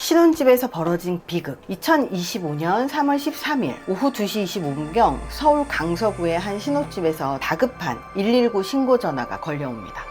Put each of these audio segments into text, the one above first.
신혼집에서 벌어진 비극. 2025년 3월 13일 오후 2시 25분경 서울 강서구의 한 신혼집에서 다급한 119 신고 전화가 걸려옵니다.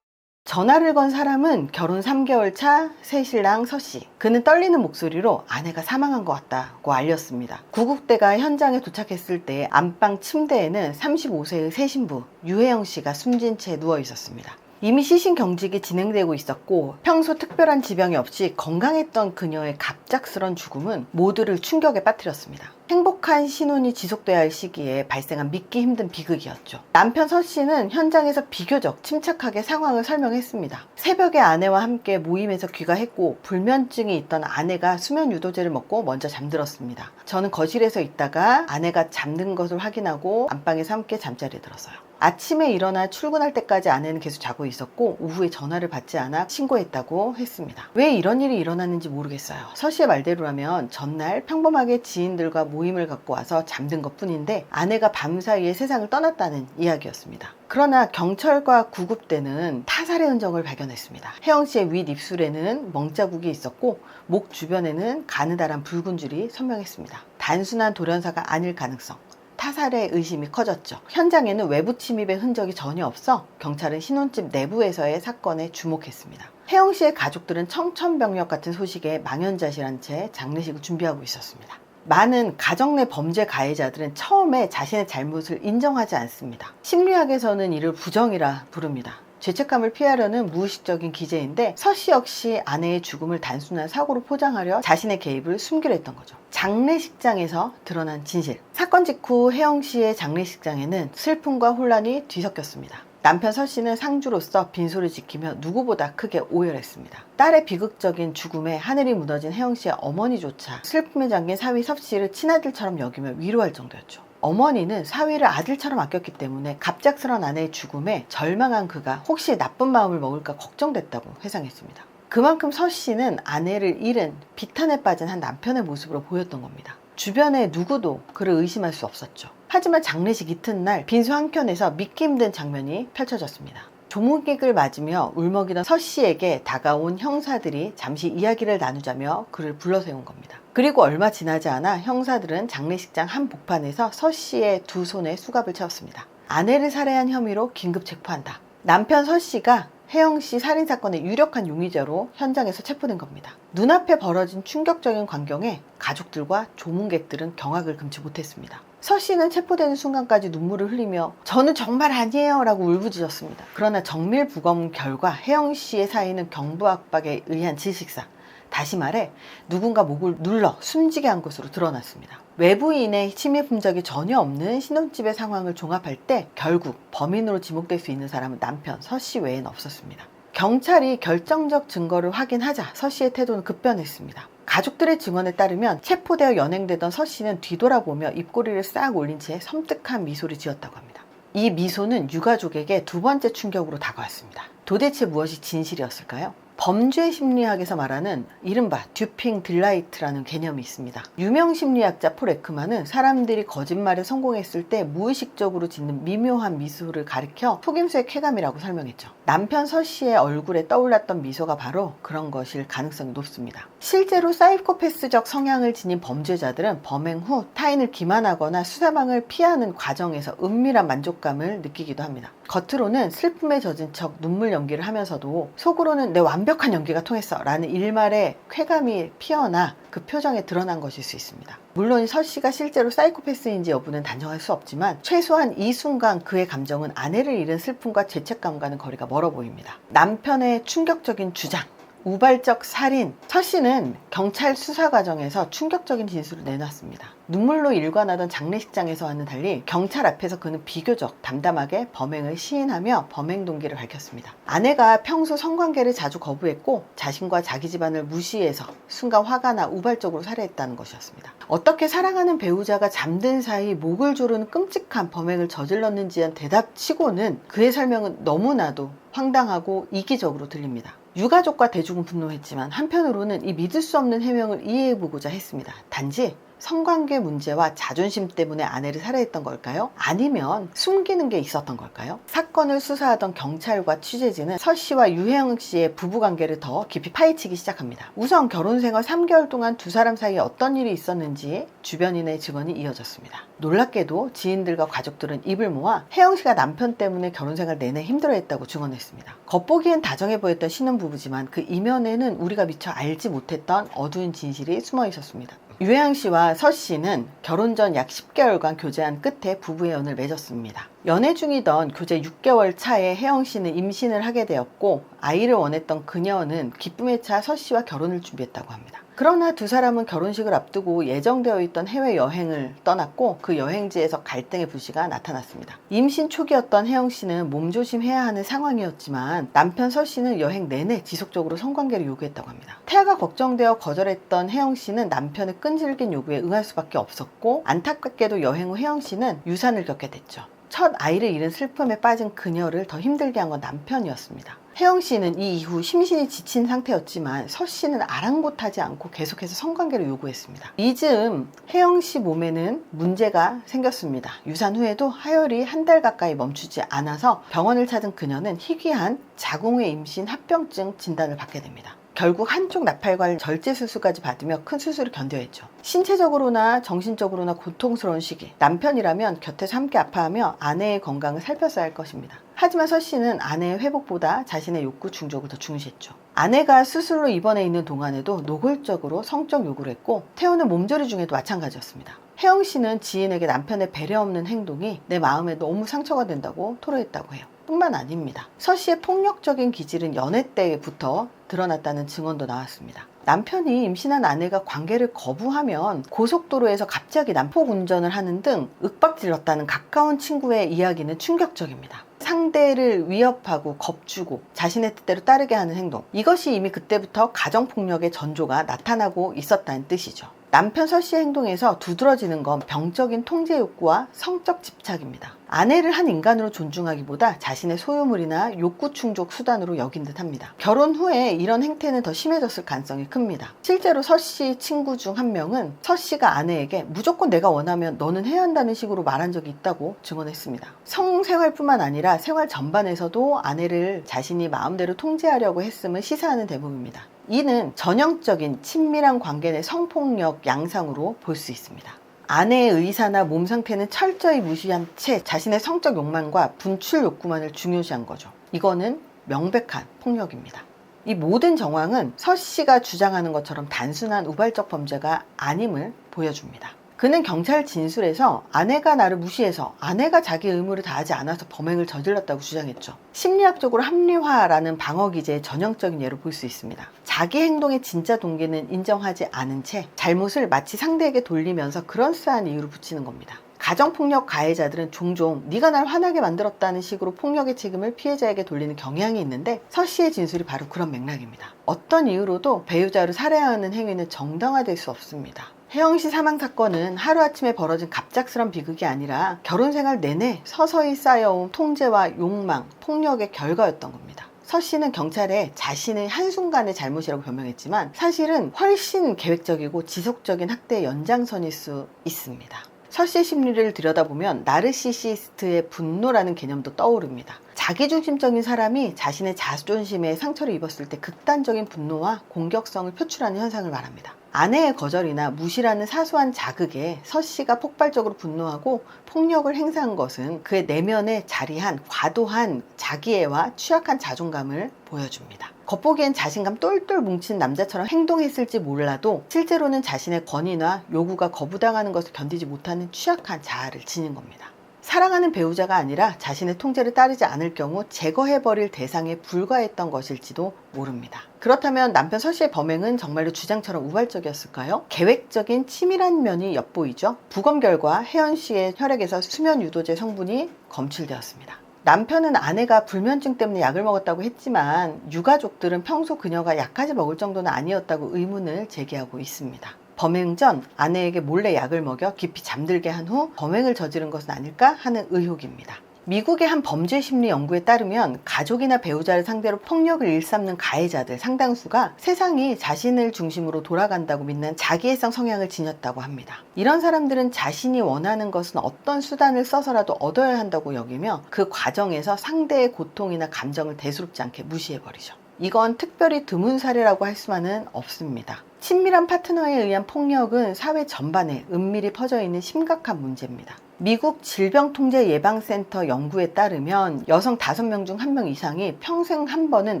전화를 건 사람은 결혼 3개월 차 새신랑 서씨. 그는 떨리는 목소리로 아내가 사망한 것 같다고 알렸습니다. 구급대가 현장에 도착했을 때 안방 침대에는 35세의 새 신부 유혜영 씨가 숨진 채 누워 있었습니다. 이미 시신 경직이 진행되고 있었고 평소 특별한 지병이 없이 건강했던 그녀의 갑작스런 죽음은 모두를 충격에 빠뜨렸습니다. 행복한 신혼이 지속돼야 할 시기에 발생한 믿기 힘든 비극이었죠. 남편 서 씨는 현장에서 비교적 침착하게 상황을 설명했습니다. 새벽에 아내와 함께 모임에서 귀가했고 불면증이 있던 아내가 수면 유도제를 먹고 먼저 잠들었습니다. 저는 거실에서 있다가 아내가 잠든 것을 확인하고 안방에서 함께 잠자리에 들었어요. 아침에 일어나 출근할 때까지 아내는 계속 자고 있었고 오후에 전화를 받지 않아 신고했다고 했습니다. 왜 이런 일이 일어났는지 모르겠어요. 서 씨의 말대로라면 전날 평범하게 지인들과 모임을 갖고 와서 잠든 것뿐인데 아내가 밤사이에 세상을 떠났다는 이야기였습니다. 그러나 경찰과 구급대는 타살의 흔적을 발견했습니다. 혜영 씨의 윗입술에는 멍자국이 있었고 목 주변에는 가느다란 붉은 줄이 선명했습니다. 단순한 돌연사가 아닐 가능성. 타살의 의심이 커졌죠. 현장에는 외부 침입의 흔적이 전혀 없어 경찰은 신혼집 내부에서의 사건에 주목했습니다. 혜영 씨의 가족들은 청천벽력 같은 소식에 망연자실한 채 장례식을 준비하고 있었습니다. 많은 가정 내 범죄 가해자들은 처음에 자신의 잘못을 인정하지 않습니다. 심리학에서는 이를 부정이라 부릅니다. 죄책감을 피하려는 무의식적인 기제인데 서 씨 역시 아내의 죽음을 단순한 사고로 포장하려 자신의 개입을 숨기려 했던 거죠. 장례식장에서 드러난 진실. 사건 직후 혜영 씨의 장례식장에는 슬픔과 혼란이 뒤섞였습니다. 남편 서 씨는 상주로서 빈소를 지키며 누구보다 크게 오열했습니다. 딸의 비극적인 죽음에 하늘이 무너진 혜영 씨의 어머니조차 슬픔에 잠긴 사위 서 씨를 친아들처럼 여기며 위로할 정도였죠. 어머니는 사위를 아들처럼 아꼈기 때문에 갑작스런 아내의 죽음에 절망한 그가 혹시 나쁜 마음을 먹을까 걱정됐다고 회상했습니다. 그만큼 서 씨는 아내를 잃은 비탄에 빠진 한 남편의 모습으로 보였던 겁니다. 주변에 누구도 그를 의심할 수 없었죠. 하지만 장례식 이튿날 빈소 한켠에서 믿기 힘든 장면이 펼쳐졌습니다. 조문객을 맞으며 울먹이던 서 씨에게 다가온 형사들이 잠시 이야기를 나누자며 그를 불러세운 겁니다. 그리고 얼마 지나지 않아 형사들은 장례식장 한복판에서 서 씨의 두 손에 수갑을 채웠습니다. 아내를 살해한 혐의로 긴급 체포한다. 남편 서 씨가 혜영 씨 살인사건의 유력한 용의자로 현장에서 체포된 겁니다. 눈앞에 벌어진 충격적인 광경에 가족들과 조문객들은 경악을 금치 못했습니다. 서 씨는 체포되는 순간까지 눈물을 흘리며 저는 정말 아니에요 라고 울부짖었습니다. 그러나 정밀부검 결과 혜영 씨의 사인은 경부 압박에 의한 질식사, 다시 말해 누군가 목을 눌러 숨지게 한 것으로 드러났습니다. 외부인의 침입 흔적이 전혀 없는 신혼집의 상황을 종합할 때 결국 범인으로 지목될 수 있는 사람은 남편 서 씨 외엔 없었습니다. 경찰이 결정적 증거를 확인하자 서 씨의 태도는 급변했습니다. 가족들의 증언에 따르면 체포되어 연행되던 서 씨는 뒤돌아보며 입꼬리를 싹 올린 채 섬뜩한 미소를 지었다고 합니다. 이 미소는 유가족에게 두 번째 충격으로 다가왔습니다. 도대체 무엇이 진실이었을까요? 범죄 심리학에서 말하는 이른바 듀핑 딜라이트라는 개념이 있습니다. 유명 심리학자 폴 에크만은 사람들이 거짓말에 성공했을 때 무의식적으로 짓는 미묘한 미소를 가리켜 속임수의 쾌감이라고 설명했죠. 남편 서 씨의 얼굴에 떠올랐던 미소가 바로 그런 것일 가능성이 높습니다. 실제로 사이코패스적 성향을 지닌 범죄자들은 범행 후 타인을 기만하거나 수사망을 피하는 과정에서 은밀한 만족감을 느끼기도 합니다. 겉으로는 슬픔에 젖은 척 눈물 연기를 하면서도 속으로는 내 완벽한 연기가 통했어 라는 일말의 쾌감이 피어나 그 표정에 드러난 것일 수 있습니다. 물론 서 씨가 실제로 사이코패스인지 여부는 단정할 수 없지만 최소한 이 순간 그의 감정은 아내를 잃은 슬픔과 죄책감과는 거리가 멀어 보입니다. 남편의 충격적인 주장, 우발적 살인. 서 씨는 경찰 수사 과정에서 충격적인 진술을 내놨습니다. 눈물로 일관하던 장례식장에서와는 달리 경찰 앞에서 그는 비교적 담담하게 범행을 시인하며 범행 동기를 밝혔습니다. 아내가 평소 성관계를 자주 거부했고 자신과 자기 집안을 무시해서 순간 화가 나 우발적으로 살해했다는 것이었습니다. 어떻게 사랑하는 배우자가 잠든 사이 목을 조르는 끔찍한 범행을 저질렀는지한 대답치고는 그의 설명은 너무나도 황당하고 이기적으로 들립니다. 유가족과 대중은 분노했지만 한편으로는 이 믿을 수 없는 해명을 이해해보고자 했습니다. 단지 성관계 문제와 자존심 때문에 아내를 살해했던 걸까요? 아니면 숨기는 게 있었던 걸까요? 사건을 수사하던 경찰과 취재진은 서 씨와 유혜영 씨의 부부관계를 더 깊이 파헤치기 시작합니다. 우선 결혼 생활 3개월 동안 두 사람 사이에 어떤 일이 있었는지 주변인의 증언이 이어졌습니다. 놀랍게도 지인들과 가족들은 입을 모아 혜영 씨가 남편 때문에 결혼 생활 내내 힘들어했다고 증언했습니다. 겉보기엔 다정해 보였던 신혼부부지만 그 이면에는 우리가 미처 알지 못했던 어두운 진실이 숨어 있었습니다. 유혜영 씨와 서 씨는 결혼 전 약 10개월간 교제한 끝에 부부의 연을 맺었습니다. 연애 중이던 교제 6개월 차에 혜영 씨는 임신을 하게 되었고 아이를 원했던 그녀는 기쁨에 차 서 씨와 결혼을 준비했다고 합니다. 그러나 두 사람은 결혼식을 앞두고 예정되어 있던 해외여행을 떠났고 그 여행지에서 갈등의 불씨가 나타났습니다. 임신 초기였던 혜영 씨는 몸조심해야 하는 상황이었지만 남편 서 씨는 여행 내내 지속적으로 성관계를 요구했다고 합니다. 태아가 걱정되어 거절했던 혜영 씨는 남편의 끈질긴 요구에 응할 수밖에 없었고 안타깝게도 여행 후 혜영 씨는 유산을 겪게 됐죠. 첫 아이를 잃은 슬픔에 빠진 그녀를 더 힘들게 한 건 남편이었습니다. 혜영 씨는 이 이후 심신이 지친 상태였지만 서 씨는 아랑곳하지 않고 계속해서 성관계를 요구했습니다. 이 즈음 혜영 씨 몸에는 문제가 생겼습니다. 유산 후에도 하혈이 한 달 가까이 멈추지 않아서 병원을 찾은 그녀는 희귀한 자궁의 임신 합병증 진단을 받게 됩니다. 결국 한쪽 나팔관 절제 수술까지 받으며 큰 수술을 견뎌야 했죠. 신체적으로나 정신적으로나 고통스러운 시기, 남편이라면 곁에서 함께 아파하며 아내의 건강을 살폈어야 할 것입니다. 하지만 서 씨는 아내의 회복보다 자신의 욕구 충족을 더 중시했죠. 아내가 수술로 입원해 있는 동안에도 노골적으로 성적 요구를 했고 태우는 몸조리 중에도 마찬가지였습니다. 혜영 씨는 지인에게 남편의 배려 없는 행동이 내 마음에 너무 상처가 된다고 토로했다고 해요. 뿐만 아닙니다. 서 씨의 폭력적인 기질은 연애 때부터 드러났다는 증언도 나왔습니다. 남편이 임신한 아내가 관계를 거부하면 고속도로에서 갑자기 난폭 운전을 하는 등 윽박질렀다는 가까운 친구의 이야기는 충격적입니다. 상대를 위협하고 겁주고 자신의 뜻대로 따르게 하는 행동, 이것이 이미 그때부터 가정폭력의 전조가 나타나고 있었다는 뜻이죠. 남편 서 씨의 행동에서 두드러지는 건 병적인 통제 욕구와 성적 집착입니다. 아내를 한 인간으로 존중하기보다 자신의 소유물이나 욕구 충족 수단으로 여긴 듯합니다. 결혼 후에 이런 행태는 더 심해졌을 가능성이 큽니다. 실제로 서 씨 친구 중 한 명은 서 씨가 아내에게 무조건 내가 원하면 너는 해야 한다는 식으로 말한 적이 있다고 증언했습니다. 성생활뿐만 아니라 생활 전반에서도 아내를 자신이 마음대로 통제하려고 했음을 시사하는 대목입니다. 이는 전형적인 친밀한 관계 내 성폭력 양상으로 볼 수 있습니다. 아내의 의사나 몸 상태는 철저히 무시한 채 자신의 성적 욕망과 분출 욕구만을 중요시한 거죠. 이거는 명백한 폭력입니다. 이 모든 정황은 서 씨가 주장하는 것처럼 단순한 우발적 범죄가 아님을 보여줍니다. 그는 경찰 진술에서 아내가 나를 무시해서 아내가 자기 의무를 다하지 않아서 범행을 저질렀다고 주장했죠. 심리학적으로 합리화라는 방어 기제의 전형적인 예로 볼 수 있습니다. 자기 행동의 진짜 동기는 인정하지 않은 채 잘못을 마치 상대에게 돌리면서 그럴싸한 이유로 붙이는 겁니다. 가정폭력 가해자들은 종종 네가 날 화나게 만들었다는 식으로 폭력의 책임을 피해자에게 돌리는 경향이 있는데 서 씨의 진술이 바로 그런 맥락입니다. 어떤 이유로도 배우자를 살해하는 행위는 정당화될 수 없습니다. 혜영 씨 사망 사건은 하루아침에 벌어진 갑작스런 비극이 아니라 결혼 생활 내내 서서히 쌓여온 통제와 욕망, 폭력의 결과였던 겁니다. 서 씨는 경찰에 자신의 한순간의 잘못이라고 변명했지만 사실은 훨씬 계획적이고 지속적인 학대의 연장선일 수 있습니다. 서 씨의 심리를 들여다보면 나르시시스트의 분노라는 개념도 떠오릅니다. 자기중심적인 사람이 자신의 자존심에 상처를 입었을 때 극단적인 분노와 공격성을 표출하는 현상을 말합니다. 아내의 거절이나 무시라는 사소한 자극에 서 씨가 폭발적으로 분노하고 폭력을 행사한 것은 그의 내면에 자리한 과도한 자기애와 취약한 자존감을 보여줍니다. 겉보기엔 자신감 똘똘 뭉친 남자처럼 행동했을지 몰라도 실제로는 자신의 권위나 요구가 거부당하는 것을 견디지 못하는 취약한 자아를 지닌 겁니다. 사랑하는 배우자가 아니라 자신의 통제를 따르지 않을 경우 제거해버릴 대상에 불과했던 것일지도 모릅니다. 그렇다면 남편 서 씨의 범행은 정말로 주장처럼 우발적이었을까요? 계획적인 치밀한 면이 엿보이죠. 부검 결과 혜연 씨의 혈액에서 수면 유도제 성분이 검출되었습니다. 남편은 아내가 불면증 때문에 약을 먹었다고 했지만 유가족들은 평소 그녀가 약까지 먹을 정도는 아니었다고 의문을 제기하고 있습니다. 범행 전 아내에게 몰래 약을 먹여 깊이 잠들게 한 후 범행을 저지른 것은 아닐까 하는 의혹입니다. 미국의 한 범죄 심리 연구에 따르면 가족이나 배우자를 상대로 폭력을 일삼는 가해자들 상당수가 세상이 자신을 중심으로 돌아간다고 믿는 자기애성 성향을 지녔다고 합니다. 이런 사람들은 자신이 원하는 것은 어떤 수단을 써서라도 얻어야 한다고 여기며 그 과정에서 상대의 고통이나 감정을 대수롭지 않게 무시해버리죠. 이건 특별히 드문 사례라고 할 수만은 없습니다. 친밀한 파트너에 의한 폭력은 사회 전반에 은밀히 퍼져 있는 심각한 문제입니다. 미국 질병통제예방센터 연구에 따르면 여성 5명 중 1명 이상이 평생 한 번은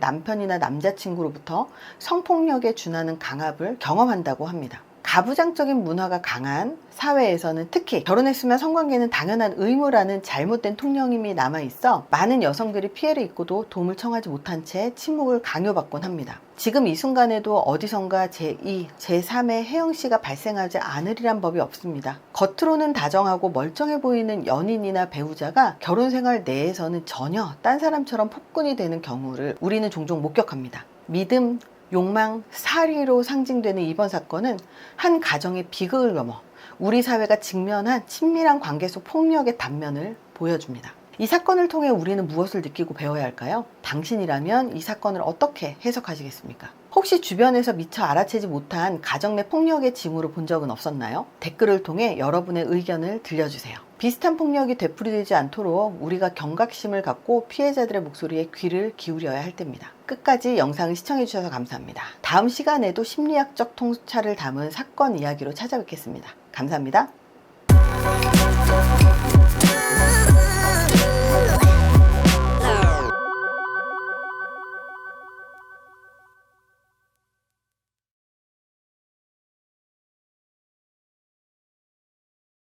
남편이나 남자친구로부터 성폭력에 준하는 강압을 경험한다고 합니다. 가부장적인 문화가 강한 사회에서는 특히 결혼했으면 성관계는 당연한 의무라는 잘못된 통념이 남아있어 많은 여성들이 피해를 입고도 도움을 청하지 못한 채 침묵을 강요받곤 합니다. 지금 이 순간에도 어디선가 제2, 제3의 혜영씨가 발생하지 않으리란 법이 없습니다. 겉으로는 다정하고 멀쩡해 보이는 연인이나 배우자가 결혼생활 내에서는 전혀 딴 사람처럼 폭군이 되는 경우를 우리는 종종 목격합니다. 믿음, 욕망, 사리로 상징되는 이번 사건은 한 가정의 비극을 넘어 우리 사회가 직면한 친밀한 관계 속 폭력의 단면을 보여줍니다. 이 사건을 통해 우리는 무엇을 느끼고 배워야 할까요? 당신이라면 이 사건을 어떻게 해석하시겠습니까? 혹시 주변에서 미처 알아채지 못한 가정 내 폭력의 징후를 본 적은 없었나요? 댓글을 통해 여러분의 의견을 들려주세요. 비슷한 폭력이 되풀이되지 않도록 우리가 경각심을 갖고 피해자들의 목소리에 귀를 기울여야 할 때입니다. 끝까지 영상을 시청해주셔서 감사합니다. 다음 시간에도 심리학적 통찰을 담은 사건 이야기로 찾아뵙겠습니다. 감사합니다.